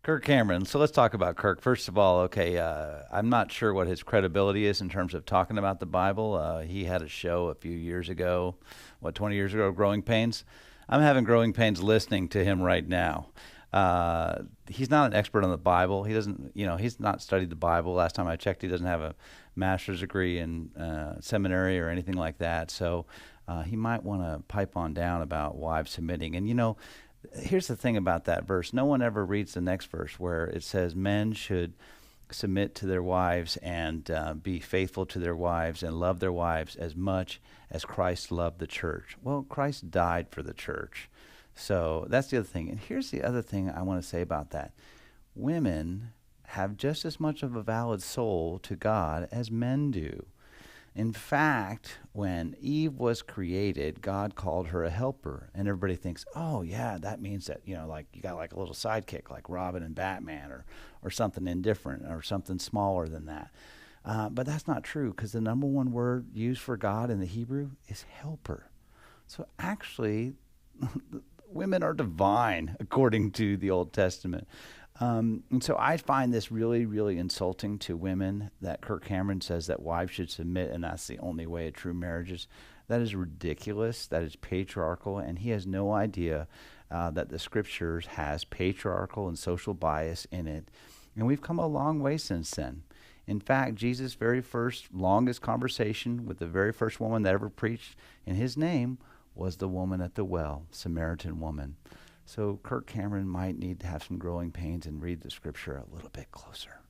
Kirk Cameron. So let's talk about Kirk. First of all, okay, I'm not sure what his credibility is in terms of talking about the Bible. He had a show a few years ago, 20 years ago, Growing Pains. I'm having growing pains listening to him right now. He's not an expert on the Bible. He doesn't, he's not studied the Bible. Last time I checked, he doesn't have a master's degree in seminary or anything like that. So he might want to pipe on down about wives submitting. And here's the thing about that verse. No one ever reads the next verse where it says men should submit to their wives and be faithful to their wives and love their wives as much as Christ loved the church. Well, Christ died for the church. So that's the other thing. And here's the other thing I want to say about that. Women have just as much of a valid soul to God as men do. In fact, when Eve was created, God called her a helper. And everybody thinks, oh, yeah, that means that, like you got like a little sidekick like Robin and Batman or something indifferent or something smaller than that. But that's not true, because the number one word used for God in the Hebrew is helper. So actually, women are divine according to the Old Testament. And so I find this really, really insulting to women that Kirk Cameron says that wives should submit and that's the only way of true marriages. That is ridiculous. That is patriarchal. And he has no idea that the scriptures has patriarchal and social bias in it. And we've come a long way since then. In fact, Jesus' very first longest conversation with the very first woman that ever preached in his name was the woman at the well, Samaritan woman. So Kirk Cameron might need to have some growing pains and read the scripture a little bit closer.